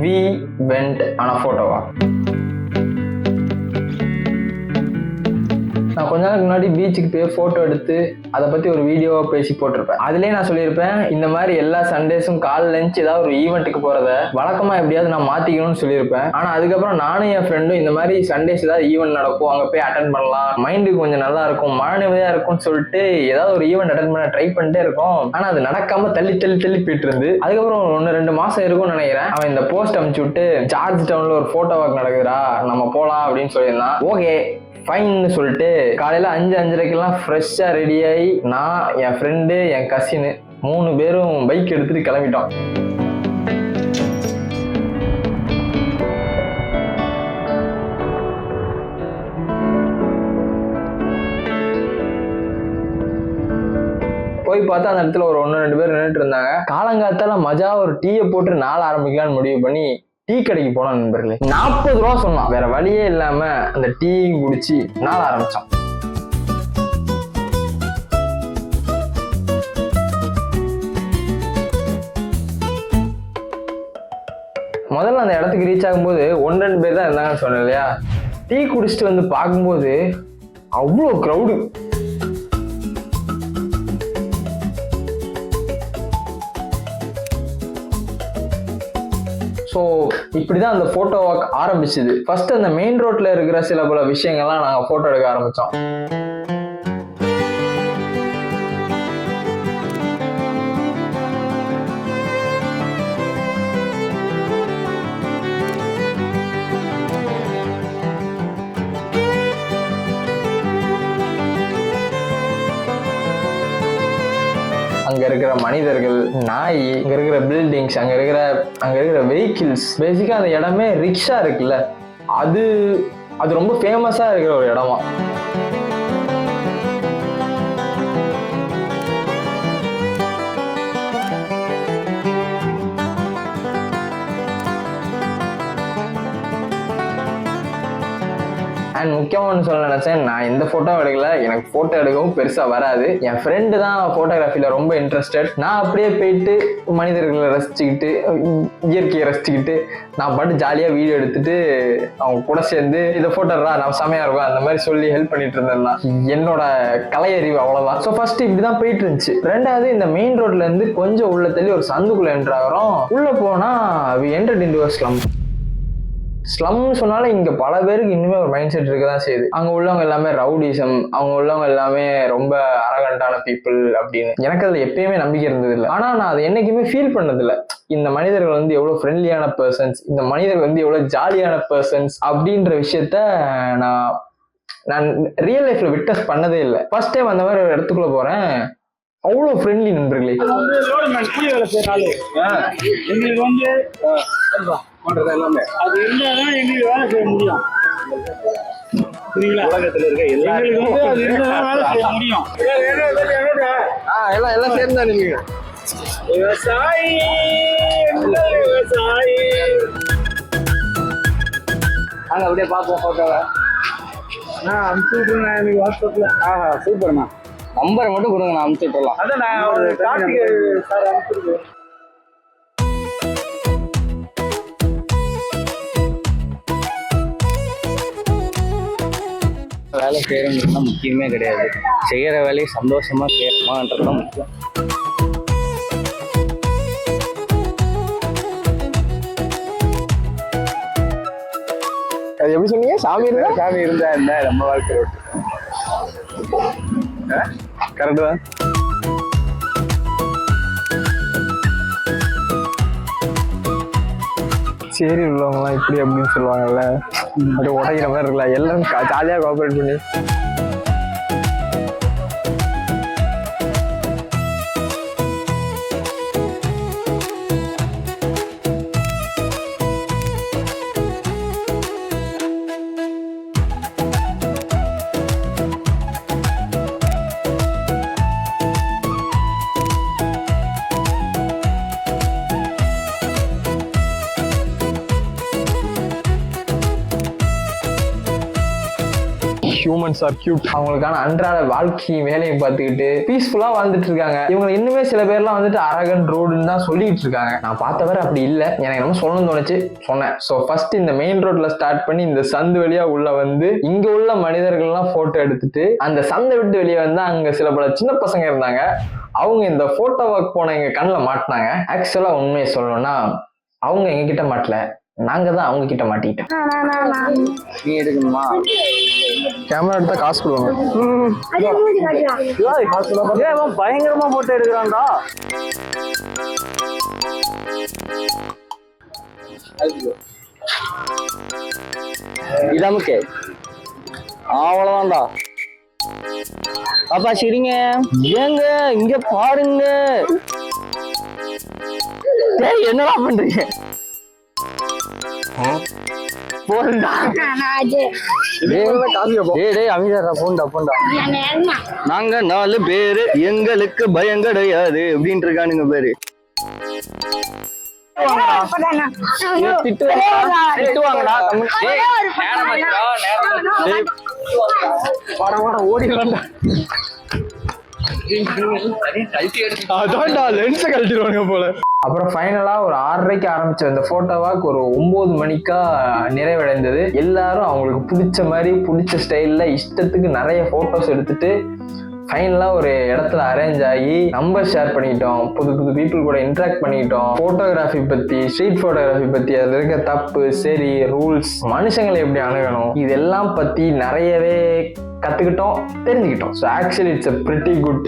we went on a photo walk. நான் கொஞ்ச நாளுக்கு முன்னாடி பீச்சுக்கு போய் ஃபோட்டோ எடுத்து அதை பற்றி ஒரு வீடியோவாக பேசி போட்டிருப்பேன். அதுலேயே நான் சொல்லியிருப்பேன், இந்த மாதிரி எல்லா சண்டேஸும் கால் லஞ்ச் ஏதாவது ஒரு ஈவெண்ட்டுக்கு போகிறத வழக்கமாக எப்படியாவது நான் மாற்றிக்கணும்னு சொல்லியிருப்பேன். ஆனால் அதுக்கப்புறம் நானும் என் ஃப்ரெண்டும் இந்த மாதிரி சண்டேஸ் ஏதாவது ஈவெண்ட் நடக்கும், அங்கே போய் அட்டன் பண்ணலாம், மைண்டுக்கு கொஞ்சம் நல்லா இருக்கும், மன நிம்மதியாக இருக்கும்னு சொல்லிட்டு ஏதாவது ஒரு ஈவெண்ட் அட்டன் பண்ண ட்ரை பண்ணிட்டே இருக்கோம். ஆனால் அது நடக்காமல் தள்ளி போயிட்டு இருந்து அதுக்கப்புறம் 1-2 மாதம் இருக்கும்னு நினைக்கிறேன். அவன் இந்த போஸ்ட் அனுப்பிச்சு விட்டு, ஜார்ஜ் டவுனில் ஒரு ஃபோட்டோ வாக் நடக்குதுடா, நம்ம போகலாம் அப்படின்னு சொல்லியிருந்தான். ஓகே ஃபைன்னு சொல்லிட்டு காலையில் 5-5:30க்கெல்லாம் ஃப்ரெஷ்ஷாக ரெடியாகி நான், என் ஃப்ரெண்டு, என் கசினு 3 பேரும் பைக் எடுத்துகிட்டு கிளம்பிட்டோம். போய் பார்த்தா அந்த இடத்துல ஒரு 1-2 பேர் நின்றுட்டு இருந்தாங்க. காலங்காத்தால மஜா ஒரு டீயை போட்டு நாள் ஆரம்பிக்கலான்னு முடிவு பண்ணி டீ கடைக்கு போனா நண்பர்களே, 40 ரூபா சொன்னான். வேற வழியே இல்லாம அந்த டீ குடிச்சு நாள் ஆரம்பிச்சோம். முதல்ல அந்த இடத்துக்கு ரீச் ஆகும்போது 1-2 பேர் தான் இருந்தாங்கன்னு சொன்னேன் இல்லையா. டீ குடிச்சிட்டு வந்து பார்க்கும்போது அவ்வளோ க்ரௌடு. ஸோ இப்படி தான் அந்த ஃபோட்டோ வாக் ஆரம்பிச்சுது. ஃபர்ஸ்ட் அந்த மெயின் ரோட்ல இருக்கிற சில பல விஷயங்கள்லாம் நாங்கள் ஃபோட்டோ எடுக்க ஆரம்பித்தோம். அங்க இருக்கிற மனிதர்கள், நாய், அங்க இருக்கிற பில்டிங்ஸ், அங்க இருக்கிற வெஹிக்கிள்ஸ், பேசிக்கா அந்த இடமே ரிக்ஷா இருக்குல்ல, அது ரொம்ப ஃபேமஸா இருக்கிற ஒரு இடமா. அண்ட் முக்கியமான சொல்ல நினைச்சேன், நான் இந்த ஃபோட்டோ எடுக்கல, எனக்கு ஃபோட்டோ எடுக்கவும் பெருசாக வராது. என் ஃப்ரெண்டு தான் ஃபோட்டோகிராஃபியில் ரொம்ப இன்ட்ரெஸ்டட். நான் அப்படியே போயிட்டு மனிதர்களை ரசிச்சுக்கிட்டு, இயற்கையை ரசிச்சுக்கிட்டு, நான் பாட்டு ஜாலியாக வீடியோ எடுத்துட்டு அவங்க கூட சேர்ந்து இதை ஃபோட்டோடா நான் செமையாக இருக்கும் அந்த மாதிரி சொல்லி ஹெல்ப் பண்ணிட்டு இருந்தேன்னா என்னோட கலையறிவு அவ்வளோதான். ஸோ ஃபர்ஸ்ட் இப்படி தான் போயிட்டு இருந்துச்சு. ரெண்டாவது, இந்த மெயின் ரோட்ல இருந்து கொஞ்சம் உள்ள தள்ளி ஒரு சந்துக்குள்ள என்ட்ரு ஆகிறோம். உள்ள போனா we entered into a slum. ஸ்லம்னு சொன்னாலும் இங்க பல பேருக்கு இன்னுமே ஒரு மைண்ட் செட் இருக்கதான் செய்யுது. அங்க உள்ளவங்க எல்லாமே ரவுடிசம், அவங்க உள்ளவங்க எல்லாமே ரொம்ப அரகண்டான பீப்புள் அப்படின்னு. எனக்கு அதுல எப்பயுமே நம்பிக்கை இருந்தது இல்லை. ஆனா நான் அதை என்னைக்குமே ஃபீல் பண்ணதில்லை. இந்த மனிதர்கள் வந்து எவ்வளவு ஃப்ரெண்ட்லியான பர்சன்ஸ், இந்த மனிதர்கள் வந்து எவ்வளவு ஜாலியான பர்சன்ஸ் அப்படின்ற விஷயத்த நான் ரியல் லைஃப்ல விட்னஸ் பண்ணதே இல்லை. ஃபர்ஸ்ட் டைம் அந்த மாதிரி ஒரு இடத்துக்குள்ள போறேன், அவ்வளோ ஃப்ரெண்ட்லி நண்பர்களே. எங்களுக்கு வந்து எல்லாமே அது இருந்தாதான் எங்களுக்கு வேலை செய்ய முடியும். புரியுங்களா? உலகத்துல இருக்க எல்லாருக்கும் அது இருந்தாதான் வேலை செய்ய முடியும். எல்லாம் சேர்ந்தா நீங்க விவசாயி விவசாயி. நாங்க அப்படியே பார்ப்போம் போட்டோவை. நான் அனுப்பிச்சு விட்டுருங்க எனக்கு வாட்ஸ்அப்ல. சூப்பர்ண்ணா, நம்பரை மட்டும் கொடுங்க, நான் அனுப்பிச்சு விட்டுறலாம். அதான் நான் ஒரு கார்த்திகை சார் அனுப்பிச்சிருக்கேன். வேலை செய்யறதுனா முக்கியமே கிடையாது, செய்யற வேலையை சந்தோஷமா செய்யணுமான்றதுதான் முக்கியம். அது எப்படி சொன்னீங்க? சாமி இருந்தா என்ன நம்ம வாழ்க்கை கரெக்டு தான். சரி உள்ளவங்கலாம் இப்படி அப்படின்னு சொல்லுவாங்கல்ல, அப்படியே உடைக்கிற மாதிரி இருக்குல்ல, எல்லாரும் ஜாலியாக கோஆப்ரேட் பண்ணி. Humans are cute. அவங்களுக்கான அன்றாட வாழ்க்கையும் வேலையும் பார்த்துக்கிட்டு பீஸ்ஃபுல்லா வாழ்ந்துட்டு இருக்காங்க. இவங்க இன்னுமே சில பேர்லாம் வந்துட்டு அரகன் ரோடுன்னு தான் சொல்லிட்டு இருக்காங்க. நான் பார்த்தவரை அப்படி இல்லை. எனக்கு நம்ம சொல்லணும்னு தோணுச்சு சொன்னேன். ஸோ ஃபர்ஸ்ட் இந்த மெயின் ரோட்ல ஸ்டார்ட் பண்ணி இந்த சந்து வழியா உள்ள வந்து இங்க உள்ள மனிதர்கள்லாம் போட்டோ எடுத்துட்டு அந்த சந்தை விட்டு வெளியே வந்து அங்க சில பல சின்ன பசங்க இருந்தாங்க. அவங்க இந்த போட்டோ ஒர்க் போன எங்க கண்ணில் மாட்டினாங்க. ஆக்சுவலா உண்மையை சொல்லணும்னா அவங்க எங்க கிட்ட மாட்டல, நாங்க தான் அவங்க கிட்ட மாட்டிக்கிட்டோம். நீ எடுக்கணுமா? கேமரா எடுத்தா காசு கொடுவாங்க. பயங்கரமா போட்டோ எடுக்கிறான்டா. இதாமுக்கே அவ்வளவுதான்டா. பாப்பா சரிங்க. ஏங்க இங்க பாருங்க. என்னடா பண்றீங்க? போண்டா போண்டா. நாங்க 4 பேரு, எங்களுக்கு பயம் கிடையாது அப்படின்ட்டு இருக்கானுங்க பேரு. திட்டுவாங்கடா. ஓடிடலாம்டா. அதான்டா லென்ஸை கழட்டிடுவாங்க போல. அப்புறம் ஃபைனலா ஒரு 6:30க்கு ஆரம்பிச்ச இந்த போட்டோ வாக் ஒரு 9 மணிக்கா நிறைவடைந்தது. எல்லாரும் அவங்களுக்கு பிடிச்ச மாதிரி பிடிச்ச ஸ்டைல்ல இஷ்டத்துக்கு நிறைய போட்டோஸ் எடுத்துட்டு ஃபைனலா ஒரு இடத்துல அரேஞ்ச் ஆகி நம்பர் ஷேர் பண்ணிக்கிட்டோம். புது புது பீப்புள் கூட இன்ட்ராக்ட் பண்ணிக்கிட்டோம். போட்டோகிராஃபி பத்தி, ஸ்ட்ரீட் போட்டோகிராஃபி பத்தி, அதுல இருக்க தப்பு சரி, ரூல்ஸ், மனுஷங்களை எப்படி அணுகணும், இதெல்லாம் பத்தி நிறையவே கத்துக்கிட்டோம், தெரிஞ்சுக்கிட்டோம். So actually it's a pretty good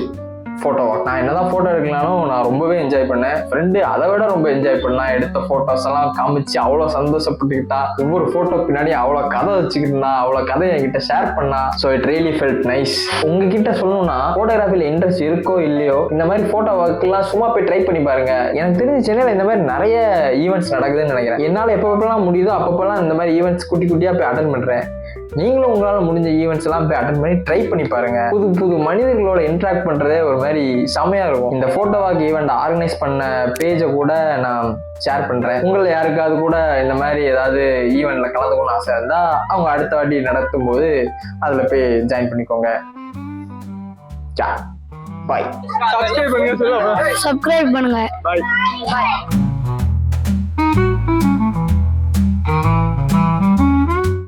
photo walk. நான் என்னதான் போட்டோ எடுக்கலாலும் நான் ரொம்பவே என்ஜாய் பண்ணேன். ஃப்ரெண்டு அதை விட ரொம்ப என்ஜாய் பண்ணலாம். எடுத்த போட்டோஸ் எல்லாம் காமிச்சு அவ்வளோ சந்தோஷப்பட்டுக்கிட்டா. ஒவ்வொரு போட்டோ பின்னாடி அவ்வளோ கதை வச்சுக்கிட்டா, அவ்வளோ கதை என்கிட்ட ஷேர் பண்ணா. So it really felt nice. உங்ககிட்ட சொல்லணும்னா போட்டோகிராஃபில இன்ட்ரெஸ்ட் இருக்கோ இல்லையோ, இந்த மாதிரி போட்டோ ஒர்க்லாம் சும்மா போய் ட்ரை பண்ணி பாருங்க. எனக்கு தெரிஞ்ச சென்னையில் இந்த மாதிரி நிறைய ஈவெண்ட்ஸ் நடக்குதுன்னு நினைக்கிறேன். என்னால் எப்பப்பெல்லாம் முடியுதோ அப்பப்பெல்லாம் இந்த மாதிரி ஈவெண்ட்ஸ் குட்டி குட்டியாக போய் அட்டன் பண்ணுறேன். நீங்களும் உங்களால் முடிஞ்ச ஈவெண்ட்ஸ் எல்லாம் போய் அட்டன் பண்ணி ட்ரை பண்ணி பாருங்க. புது புது மனிதர்களோட இன்ட்ராக்ட் பண்றதே ஒரு மாதிரி செமையா இருக்கும். இந்த போட்டோ வாக் ஈவெண்ட் ஆர்கனைஸ் பண்ண பேஜை கூட நான் ஷேர் பண்றேன். உங்களை யாருக்காவது கூட இந்த மாதிரி ஏதாவது ஈவெண்ட்ல கலந்துக்கணும்னு ஆசை இருந்தா அவங்க அடுத்த வாட்டி நடத்தும் போது அதுல போய் ஜாயின் பண்ணிக்கோங்க. பாய். சப்ஸ்கிரைப் பண்ணுங்க. சப்ஸ்கிரைப் பண்ணுங்க. பாய்.